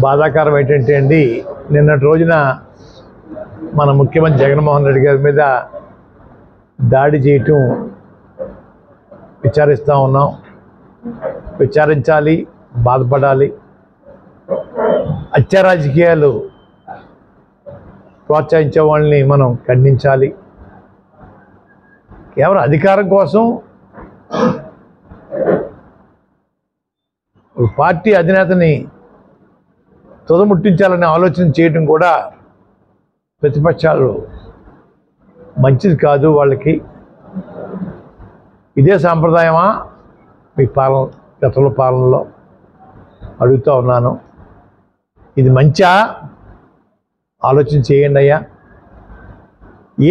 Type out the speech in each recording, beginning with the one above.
బాధాకరం ఏంటంటే అండి, నిన్నటి రోజున మన ముఖ్యమంత్రి జగన్మోహన్ రెడ్డి గారి మీద దాడి చేయటం విచారిస్తూ ఉన్నాం. విచారించాలి, బాధపడాలి. హత్య రాజకీయాలు ప్రోత్సహించే వాళ్ళని మనం ఖండించాలి. కేవలం అధికారం కోసం పార్టీ అధినేతని తుదముట్టించాలనే ఆలోచన చేయడం కూడా ప్రతిపక్షాలు మంచిది కాదు. వాళ్ళకి ఇదే సాంప్రదాయమా మీ గతంలో పాలనలో అడుగుతూ ఉన్నాను. ఇది మంచా? ఆలోచన చేయండి అయ్యా.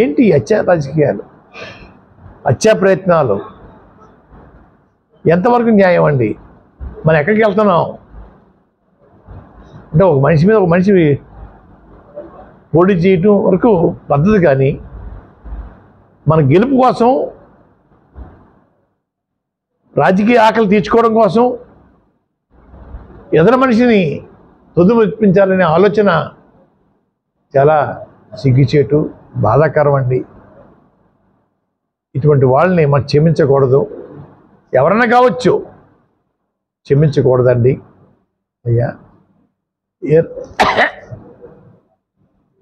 ఏంటి హత్యా రాజకీయాలు, హత్యా ప్రయత్నాలు? ఎంతవరకు న్యాయం అండి? మనం ఎక్కడికి వెళ్తున్నాం అంటే ఒక మనిషి మీద ఒక మనిషి పోటీ చేయటం వరకు పద్ధతి, కానీ మన గెలుపు కోసం, రాజకీయ ఆకలి తీర్చుకోవడం కోసం ఎదురు మనిషిని తుదిముట్టించాలనే ఆలోచన చాలా సిగ్గుచేటు, బాధాకరం అండి. ఇటువంటి వాళ్ళని మనం క్షమించకూడదు. ఎవరన్నా కావచ్చు, క్షమించకూడదండి అయ్యా.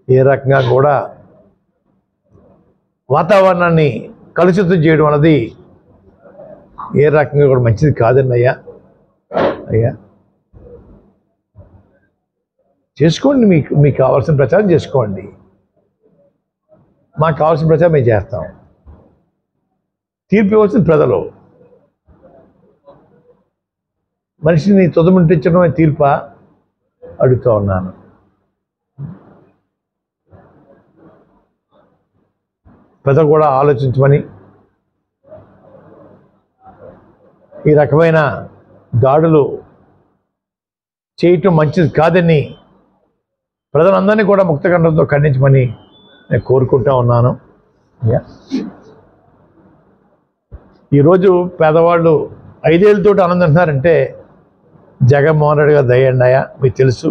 ఏ రకంగా కూడా వాతావరణాన్ని కలుషితం చేయడం అన్నది ఏ రకంగా కూడా మంచిది కాదండి అయ్యా. చేసుకోండి, మీకు కావాల్సిన ప్రచారం చేసుకోండి. మాకు కావాల్సిన ప్రచారం మేము చేస్తాం. తీర్పు ఇవ్వాల్సిన ప్రజలు. మనిషిని తుదముట్టించడమే తీర్పా అడుగుతూ ఉన్నాను. ప్రజలు కూడా ఆలోచించమని, ఈ రకమైన దాడులు చేయటం మంచిది కాదని ప్రజలందరినీ కూడా ముక్తకంఠంతో ఖండించమని నేను కోరుకుంటా ఉన్నాను. ఈరోజు పేదవాళ్ళు 5 ఏళ్ళతో ఆనందిస్తున్నారంటే జగన్మోహన్ రెడ్డి గారు దయండి అయ్యా. మీకు తెలుసు,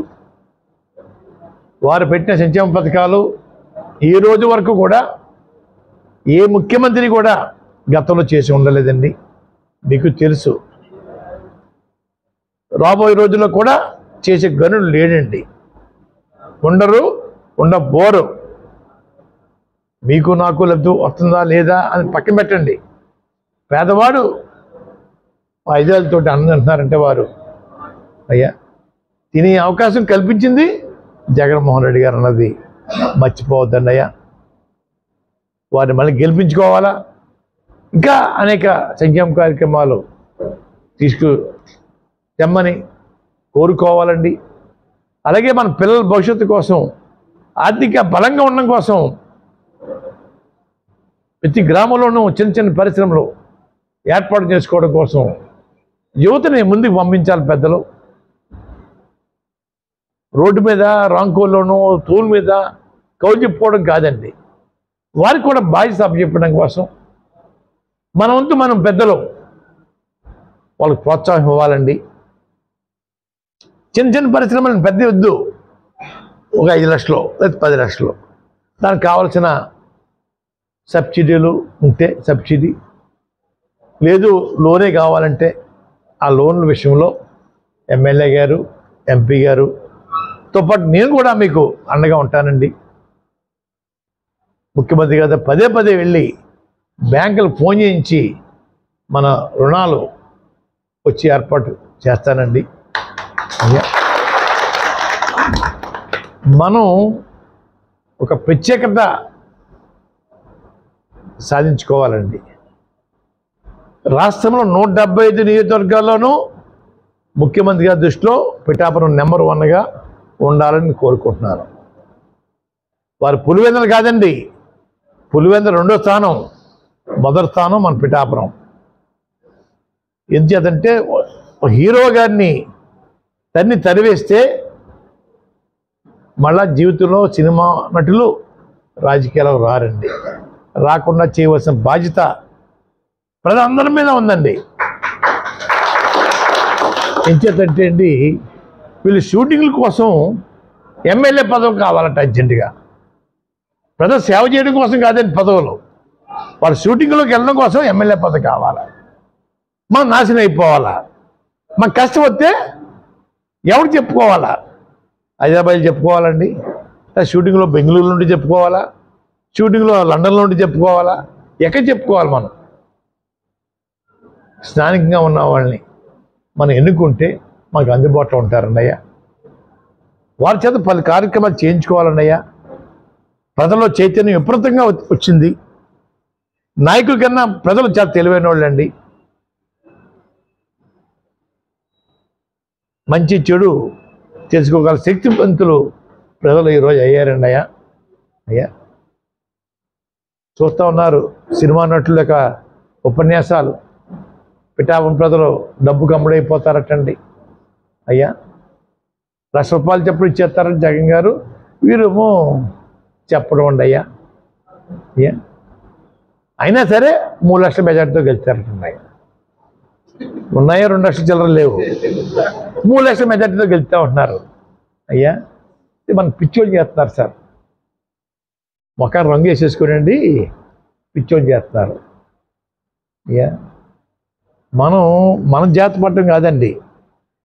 వారు పెట్టిన సంక్షేమ పథకాలు ఈ రోజు వరకు కూడా ఏ ముఖ్యమంత్రి కూడా గతంలో చేసి ఉండలేదండి. మీకు తెలుసు, రాబోయే రోజుల్లో కూడా చేసే గనులు లేడండి. ఉండబోరు. మీకు నాకు లబ్ధి వస్తుందా లేదా అని పక్కన పెట్టండి. పేదవాడు 5 ఏళ్ళతో ఆనందిస్తున్నారంటే వారు అయ్యా తినే అవకాశం కల్పించింది జగన్మోహన్ రెడ్డి గారు అన్నది మర్చిపోవద్దండి అయ్యా. వారిని మళ్ళీ గెలిపించుకోవాలా, ఇంకా అనేక సంక్షేమ కార్యక్రమాలు తెమ్మని కోరుకోవాలండి. అలాగే మన పిల్లల భవిష్యత్తు కోసం, ఆర్థిక బలంగా ఉండడం కోసం ప్రతి గ్రామంలోనూ చిన్న చిన్న పరిశ్రమలు ఏర్పాటు చేసుకోవడం కోసం యువతని ముందుకు పంపించాలి పెద్దలు. రోడ్డు మీద, రాంకోల్లోనూ, తూల్ మీద కౌలు చెప్పుకోవడం కాదండి. వారికి కూడా బాధ్యత అప్పచెప్పడం కోసం మన వంతు మనం పెద్దలు వాళ్ళకి ప్రోత్సాహం ఇవ్వాలండి. చిన్న చిన్న పరిశ్రమలను పెద్ద వద్దు, ఒక 5 లక్షలు లేదా 10 లక్షలు, దానికి కావాల్సిన సబ్సిడీలు ఉంటే సబ్సిడీ, లేదు లోనే కావాలంటే ఆ లోన్ల విషయంలో ఎమ్మెల్యే గారు, ఎంపీ గారుతో పాటు నేను కూడా మీకు అండగా ఉంటానండి. ముఖ్యమంత్రి గారు పదే వెళ్ళి బ్యాంకులకు ఫోన్ చేయించి మన రుణాలు వచ్చి ఏర్పాటు చేస్తానండి. మనం ఒక ప్రత్యేకత సాధించుకోవాలండి. రాష్ట్రంలో 175 నియోజకవర్గాల్లోనూ ముఖ్యమంత్రి గారి దృష్టిలో పిఠాపురం నెంబర్ 1గా ఉండాలని కోరుకుంటున్నారు. వారు పులివెందులు కాదండి, పులివెందుల 2వ స్థానం, మొదటి స్థానం మన పిఠాపురం. ఎందుచేతంటే హీరో గారిని తరివేస్తే మళ్ళా జీవితంలో సినిమా నటులు రాజకీయాలకు రారండి. రాకుండా చేయవలసిన బాధ్యత ప్రజలందరి మీద ఉందండి. ఎంచేతంటే అండి, వీళ్ళు షూటింగ్ల కోసం ఎమ్మెల్యే పదవి కావాలంట అర్జెంటుగా. ప్రజలు సేవ చేయడం కోసం కాదండి పదవులు, వాళ్ళు షూటింగ్లోకి వెళ్ళడం కోసం ఎమ్మెల్యే పదవి కావాలా. మనం నాశనం అయిపోవాలా. మాకు కష్టం వస్తే ఎవరు చెప్పుకోవాలా? హైదరాబాద్ చెప్పుకోవాలండి, షూటింగ్లో బెంగళూరు నుండి చెప్పుకోవాలా, షూటింగ్లో లండన్లో నుండి చెప్పుకోవాలా? ఎక్కడ చెప్పుకోవాలి? మనం స్థానికంగా ఉన్న వాళ్ళని మనం ఎన్నుకుంటే మాకు అందుబాటులో ఉంటారండి అయ్యా. వారి చేత పలు కార్యక్రమాలు చేయించుకోవాలండి అయ్యా. ప్రజల్లో చైతన్యం విపరీతంగా వచ్చింది. నాయకుల కన్నా ప్రజలు చాలా తెలివైన వాళ్ళండి. మంచి చెడు తెలుసుకోగల శక్తివంతులు ప్రజలు ఈరోజు అయ్యారండి అయ్యా. చూస్తూ ఉన్నారు సినిమా నటుల యొక్క ఉపన్యాసాలు. పిఠాపురం ప్రజలు డబ్బు కమ్ముడైపోతారటండి అయ్యా. ₹1,00,000 చెప్పుడు ఇచ్చేస్తారని జగన్ గారు, వీరేమో చెప్పడం అండి అయ్యా. అయినా సరే 3 లక్షల మెజార్టీతో గెలుస్తారటండి అయ్యా. ఉన్నాయా 2 లక్షల చిల్లర లేవు, 3 లక్షల మెజార్టీతో గెలుస్తూ ఉంటున్నారు అయ్యా. మన పిచ్చోళ్ళు చేస్తున్నారు సార్, మొఖాన్ని రంగు వేసేసుకోనండి పిచ్చోళ్ళు చేస్తున్నారు అయ్యా. మనం జాతి పడటం కాదండి,